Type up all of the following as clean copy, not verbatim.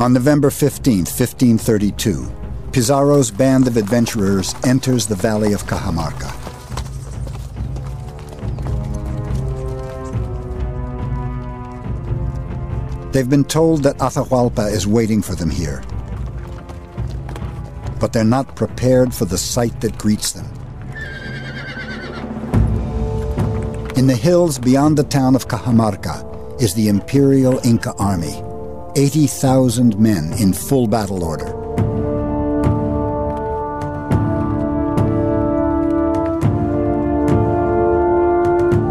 On November 15, 1532, Pizarro's band of adventurers enters the valley of Cajamarca. They've been told that Atahualpa is waiting for them here, but they're not prepared for the sight that greets them. In the hills beyond the town of Cajamarca is the Imperial Inca army, 80,000 men in full battle order.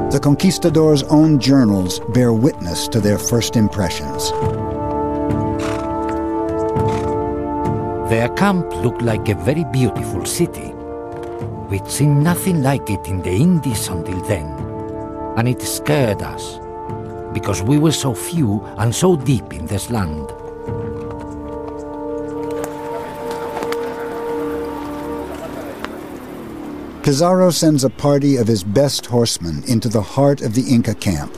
The conquistadors' own journals bear witness to their first impressions. Their camp looked like a very beautiful city. We'd seen nothing like it in the Indies until then, and it scared us, because we were so few and so deep in this land. Pizarro sends a party of his best horsemen into the heart of the Inca camp.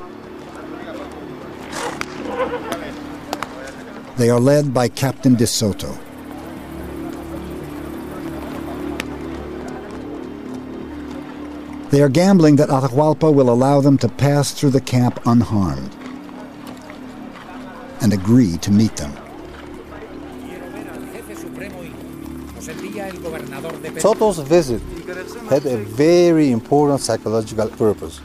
They are led by Captain de Soto. They are gambling that Atahualpa will allow them to pass through the camp unharmed, and agree to meet them. Soto's visit had a very important psychological purpose: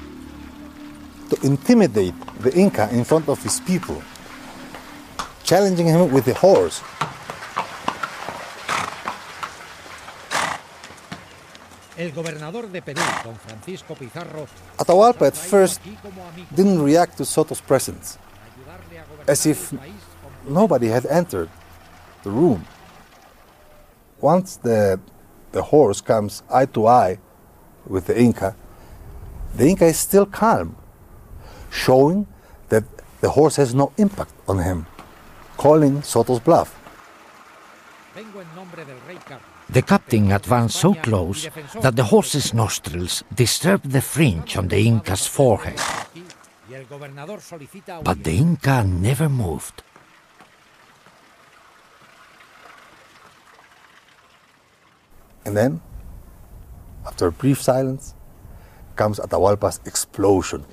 to intimidate the Inca in front of his people, challenging him with the horse. Atahualpa at first didn't react to Soto's presence, as if nobody had entered the room. Once the horse comes eye to eye with the Inca is still calm, showing that the horse has no impact on him, calling Soto's bluff. The captain advanced so close that the horse's nostrils disturbed the fringe on the Inca's forehead. But the Inca never moved. And then, after a brief silence, comes Atahualpa's explosion.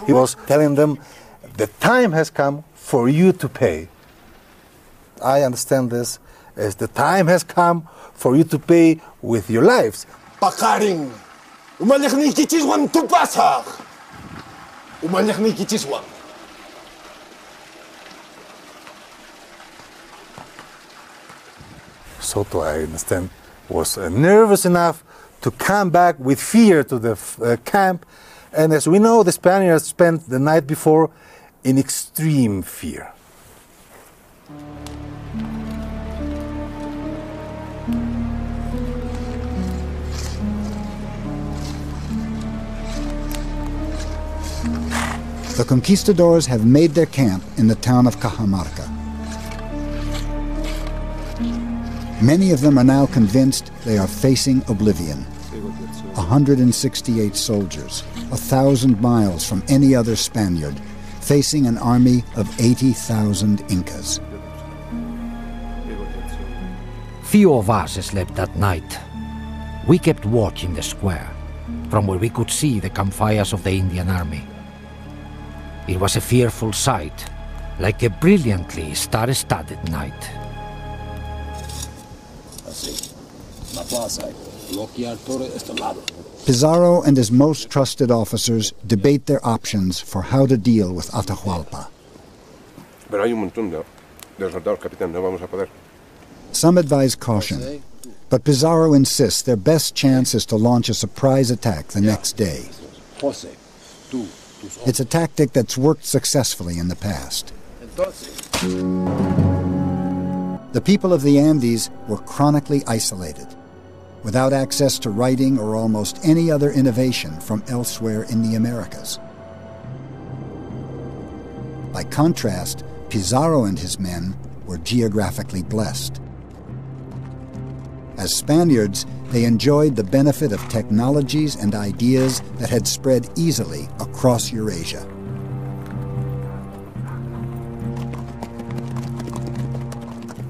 He was telling them, the time has come for you to pay. I understand this as the time has come for you to pay with your lives. Pakaring, Soto, I understand, was nervous enough to come back with fear to the camp. And as we know, the Spaniards spent the night before in extreme fear. The conquistadors have made their camp in the town of Cajamarca. Many of them are now convinced they are facing oblivion. 168 soldiers, 1,000 miles from any other Spaniard, facing an army of 80,000 Incas. Few of us slept that night. We kept watch in the square, from where we could see the campfires of the Indian army. It was a fearful sight, like a brilliantly star-studded night. Pizarro and his most trusted officers debate their options for how to deal with Atahualpa. Some advise caution, but Pizarro insists their best chance is to launch a surprise attack the next day. It's a tactic that's worked successfully in the past. The people of the Andes were chronically isolated, without access to writing or almost any other innovation from elsewhere in the Americas. By contrast, Pizarro and his men were geographically blessed. As Spaniards, they enjoyed the benefit of technologies and ideas that had spread easily across Eurasia.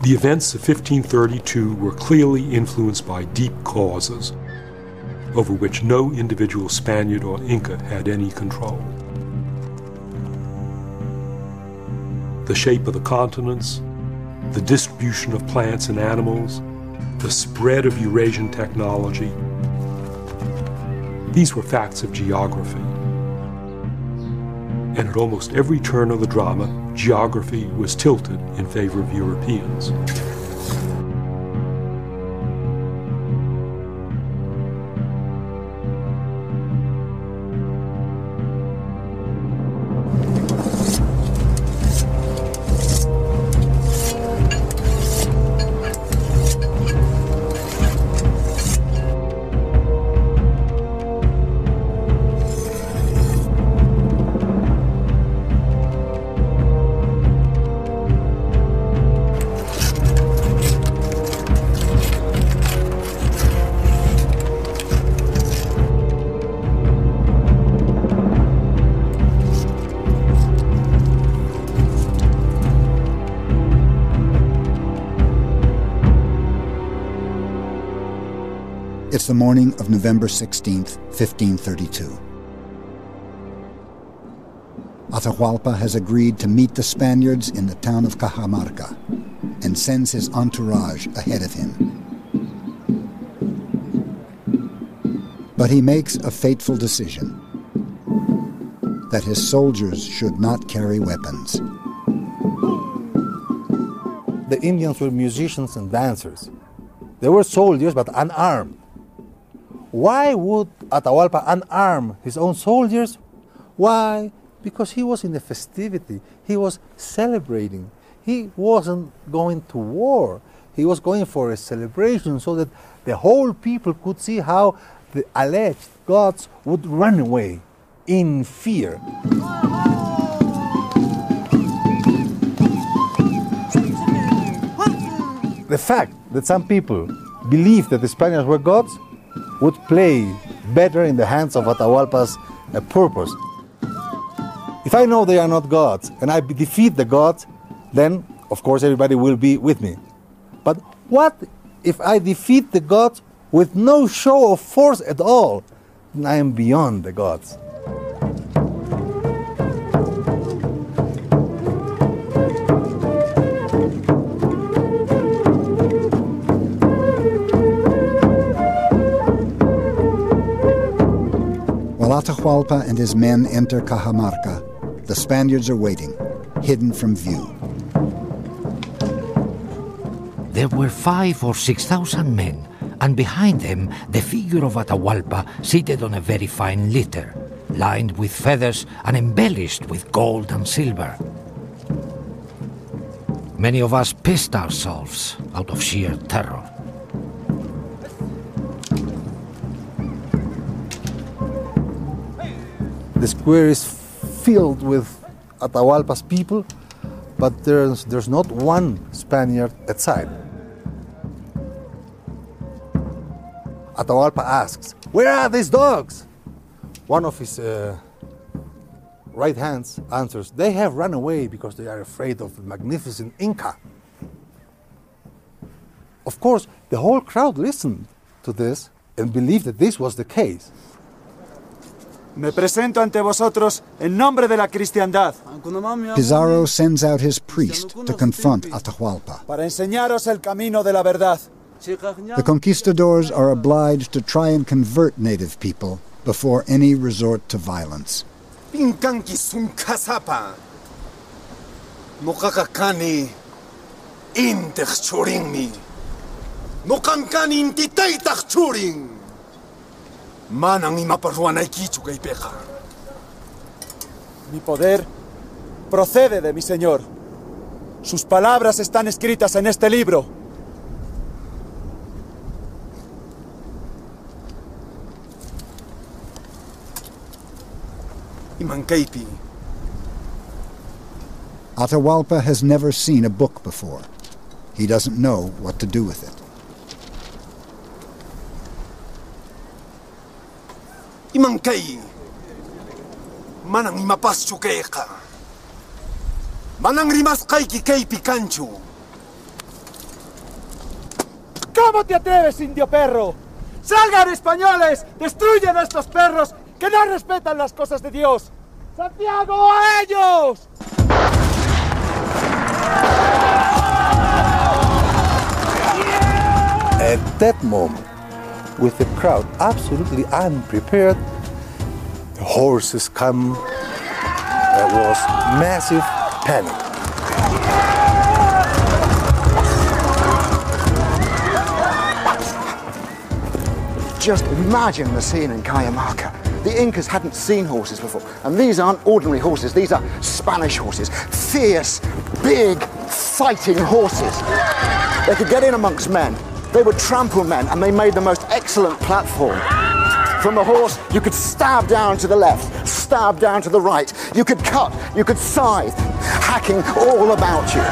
The events of 1532 were clearly influenced by deep causes, over which no individual Spaniard or Inca had any control. The shape of the continents, the distribution of plants and animals, the spread of Eurasian technology. These were facts of geography. And at almost every turn of the drama, geography was tilted in favor of Europeans. It's the morning of November 16th, 1532. Atahualpa has agreed to meet the Spaniards in the town of Cajamarca and sends his entourage ahead of him. But he makes a fateful decision: that his soldiers should not carry weapons. The Indians were musicians and dancers. They were soldiers but unarmed. Why would Atahualpa unarm his own soldiers? Why? Because he was in a festivity. He was celebrating. He wasn't going to war. He was going for a celebration so that the whole people could see how the alleged gods would run away in fear. The fact that some people believed that the Spaniards were gods would play better in the hands of Atahualpa's purpose. If I know they are not gods and I defeat the gods, then of course everybody will be with me. But what if I defeat the gods with no show of force at all? Then I am beyond the gods. Atahualpa and his men enter Cajamarca. The Spaniards are waiting, hidden from view. There were 5,000 or 6,000 men, and behind them the figure of Atahualpa seated on a very fine litter, lined with feathers and embellished with gold and silver. Many of us pissed ourselves out of sheer terror. The square is filled with Atahualpa's people, but there's not one Spaniard outside. Atahualpa asks, "Where are these dogs?" One of his right hands answers, "They have run away because they are afraid of the magnificent Inca." Of course, the whole crowd listened to this and believed that this was the case. Me presento ante vosotros en nombre de la cristiandad. Pizarro sends out his priest to confront Atahualpa. Para enseñaros el camino de la verdad. The conquistadors are obliged to try and convert native people before any resort to violence. Pinkanki sunkasapa. Nokakakani intech churingmi. Nokankani intitaitach churing. Manang imaparruanay kichu kay peja. Mi poder procede de mi Señor. Sus palabras están escritas en este libro. Imankaipi. Atahualpa has never seen a book before. He doesn't know what to do with it. Imangkay. Manang imapasyo kayka. Manang rimas kay picancho. ¿Cómo te atreves, indio perro? ¡Salgan, españoles! ¡Destruyen a estos perros que no respetan las cosas de Dios! ¡Santiago, a ellos! At that moment, with the crowd absolutely unprepared, the horses come. There was massive panic. Just imagine the scene in Cajamarca. The Incas hadn't seen horses before, and these aren't ordinary horses, these are Spanish horses. Fierce, big, fighting horses. They could get in amongst men, they would trample men, and they made the most excellent platform. From a horse, you could stab down to the left, stab down to the right. You could cut, you could scythe, hacking all about you.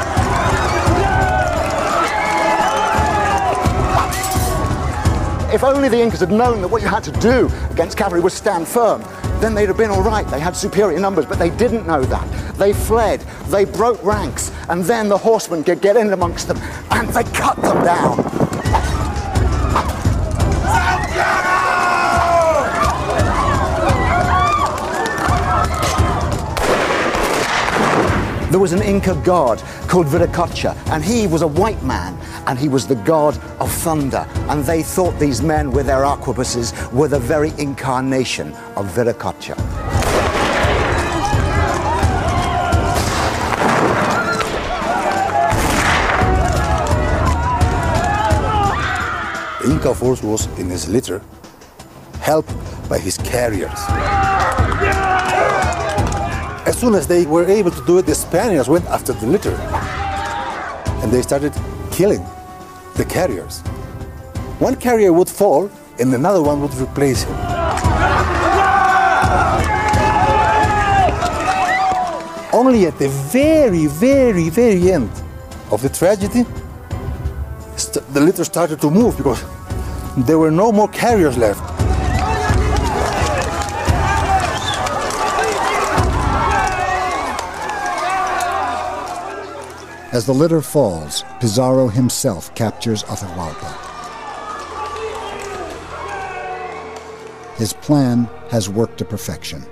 If only the Incas had known that what you had to do against cavalry was stand firm, then they'd have been all right. They had superior numbers, but they didn't know that. They fled, they broke ranks, and then the horsemen could get in amongst them, and they cut them down. There was an Inca god called Viracocha, and he was a white man, and he was the god of thunder. And they thought these men with their arquebuses were the very incarnation of Viracocha. The Inca force was in his litter, helped by his carriers. As soon as they were able to do it, the Spaniards went after the litter. And they started killing the carriers. One carrier would fall, and another one would replace him. Only at the very, very, very end of the tragedy, the litter started to move because there were no more carriers left. As the litter falls, Pizarro himself captures Atahualpa. His plan has worked to perfection.